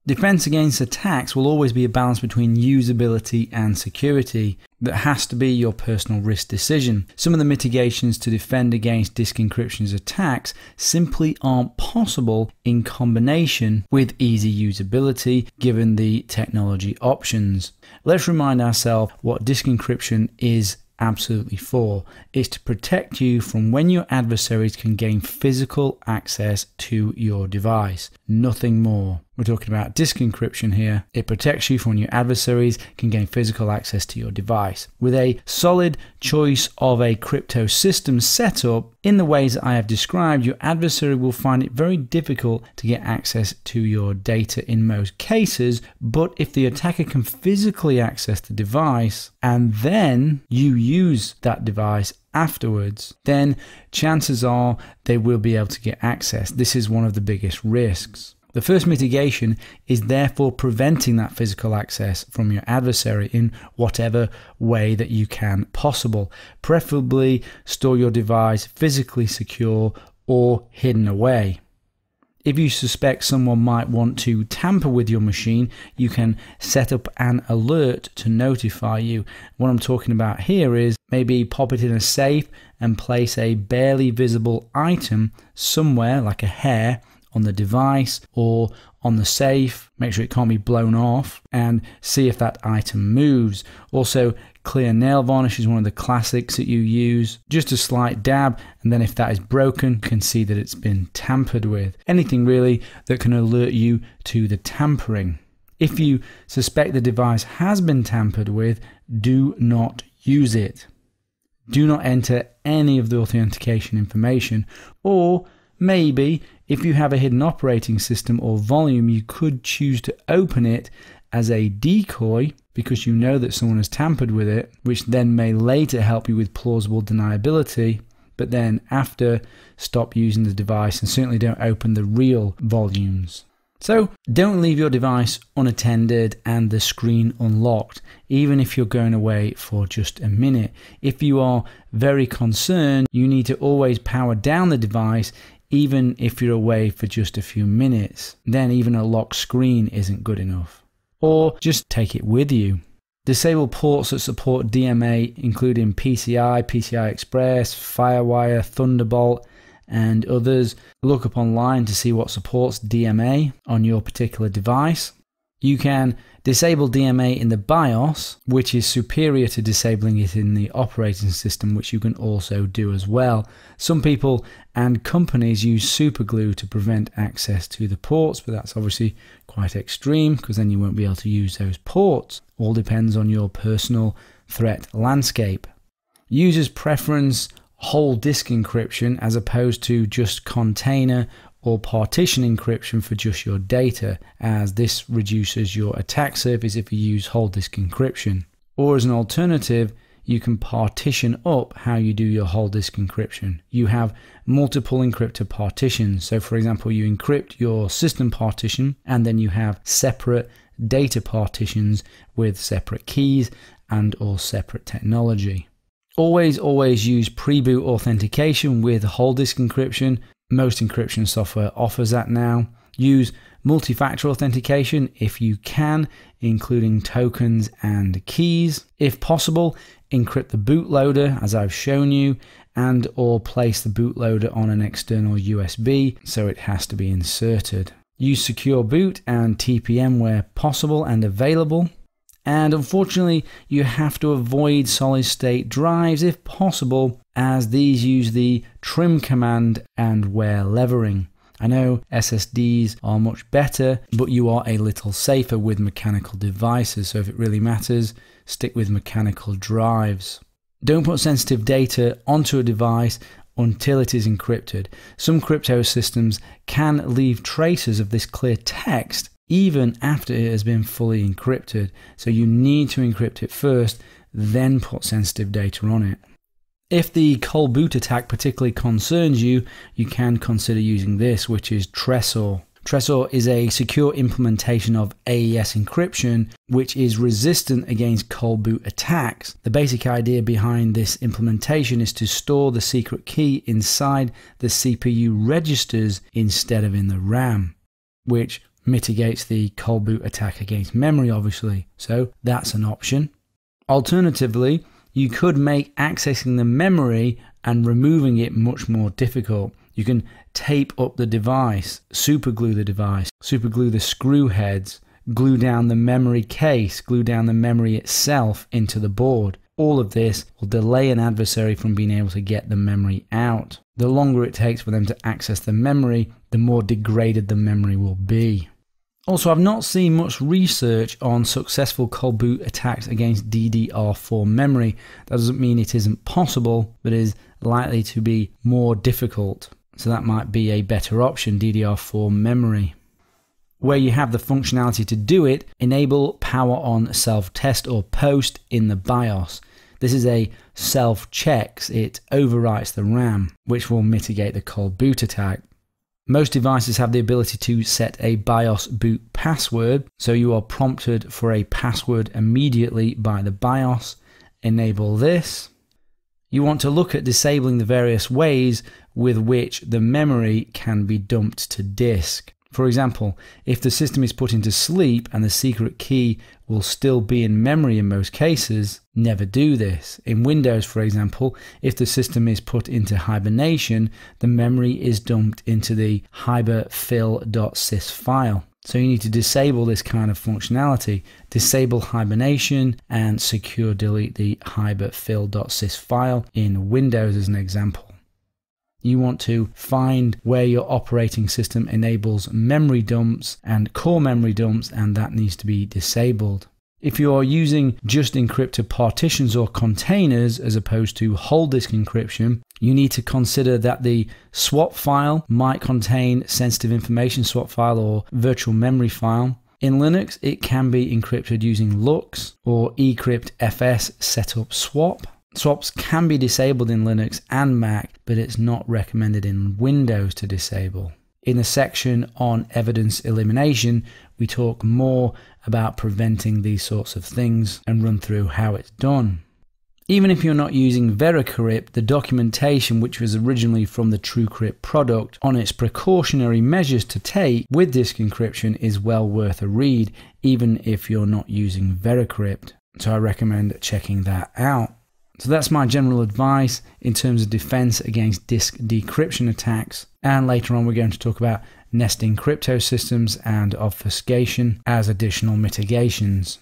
Defense against attacks will always be a balance between usability and security. That has to be your personal risk decision. Some of the mitigations to defend against disk encryption's attacks simply aren't possible in combination with easy usability given the technology options. Let's remind ourselves what disk encryption is absolutely for. It's to protect you from when your adversaries can gain physical access to your device. Nothing more. We're talking about disk encryption here. It protects you from when your adversaries can gain physical access to your device. With a solid choice of a crypto system setup in the ways that I have described, your adversary will find it very difficult to get access to your data in most cases. But if the attacker can physically access the device and then you use that device afterwards, then chances are they will be able to get access. This is one of the biggest risks. The first mitigation is therefore preventing that physical access from your adversary in whatever way that you can possible. Preferably store your device physically secure or hidden away. If you suspect someone might want to tamper with your machine, you can set up an alert to notify you. What I'm talking about here is maybe pop it in a safe and place a barely visible item somewhere like a hair on the device or on the safe. Make sure it can't be blown off and see if that item moves. Also, clear nail varnish is one of the classics that you use. Just a slight dab, and then if that is broken, you can see that it's been tampered with. Anything really that can alert you to the tampering. If you suspect the device has been tampered with, do not use it. Do not enter any of the authentication information, or maybe if you have a hidden operating system or volume, you could choose to open it as a decoy because you know that someone has tampered with it, which then may later help you with plausible deniability, but then after, stop using the device and certainly don't open the real volumes. So don't leave your device unattended and the screen unlocked, even if you're going away for just a minute. If you are very concerned, you need to always power down the device even if you're away for just a few minutes. Then even a locked screen isn't good enough. Or just take it with you. Disable ports that support DMA, including PCI, PCI Express, Firewire, Thunderbolt, and others. Look up online to see what supports DMA on your particular device. You can disable DMA in the BIOS, which is superior to disabling it in the operating system, which you can also do as well. Some people and companies use superglue to prevent access to the ports, but that's obviously quite extreme because then you won't be able to use those ports. All depends on your personal threat landscape. Users preference whole disk encryption as opposed to just container or partition encryption for just your data, as this reduces your attack surface if you use whole disk encryption. Or as an alternative, you can partition up how you do your whole disk encryption. You have multiple encryptor partitions. So for example, you encrypt your system partition and then you have separate data partitions with separate keys and or separate technology. Always use pre-boot authentication with whole disk encryption. Most encryption software offers that now. Use multi-factor authentication if you can, including tokens and keys. If possible, encrypt the bootloader as I've shown you, and or place the bootloader on an external USB so it has to be inserted. Use secure boot and TPM where possible and available. And unfortunately, you have to avoid solid-state drives if possible, as these use the trim command and wear levering. I know SSDs are much better, but you are a little safer with mechanical devices, so if it really matters, stick with mechanical drives. Don't put sensitive data onto a device until it is encrypted. Some crypto systems can leave traces of this clear text even after it has been fully encrypted. So you need to encrypt it first, then put sensitive data on it. If the cold boot attack particularly concerns you, you can consider using this, which is Tresor. Tresor is a secure implementation of AES encryption, which is resistant against cold boot attacks. The basic idea behind this implementation is to store the secret key inside the CPU registers instead of in the RAM, which Mitigates the cold boot attack against memory, obviously, so that's an option. Alternatively, you could make accessing the memory and removing it much more difficult. You can tape up the device, superglue the screw heads, glue down the memory case, glue down the memory itself into the board. All of this will delay an adversary from being able to get the memory out. The longer it takes for them to access the memory, the more degraded the memory will be. Also, I've not seen much research on successful cold boot attacks against DDR4 memory. That doesn't mean it isn't possible, but is likely to be more difficult. So that might be a better option, DDR4 memory. Where you have the functionality to do it, enable power on self-test or post in the BIOS. This is a self-checks, it overwrites the RAM, which will mitigate the cold boot attack. Most devices have the ability to set a BIOS boot password, so you are prompted for a password immediately by the BIOS. Enable this. You want to look at disabling the various ways with which the memory can be dumped to disk. For example, if the system is put into sleep and the secret key will still be in memory in most cases, never do this. In Windows, for example, if the system is put into hibernation, the memory is dumped into the hiberfill.sys file. So you need to disable this kind of functionality. Disable hibernation and secure delete the hiberfill.sys file in Windows as an example. You want to find where your operating system enables memory dumps and core memory dumps, and that needs to be disabled. If you are using just encrypted partitions or containers as opposed to whole disk encryption, you need to consider that the swap file might contain sensitive information, swap file or virtual memory file. In Linux, it can be encrypted using LUKS or eCryptFS setup swap. Swaps can be disabled in Linux and Mac, but it's not recommended in Windows to disable. In the section on evidence elimination, we talk more about preventing these sorts of things and run through how it's done. Even if you're not using Decryption, the documentation, which was originally from the TrueCrypt product, on its precautionary measures to take with disk encryption is well worth a read, even if you're not using Decryption. So I recommend checking that out. So that's my general advice in terms of defense against disk decryption attacks. And later on, we're going to talk about nesting crypto systems and obfuscation as additional mitigations.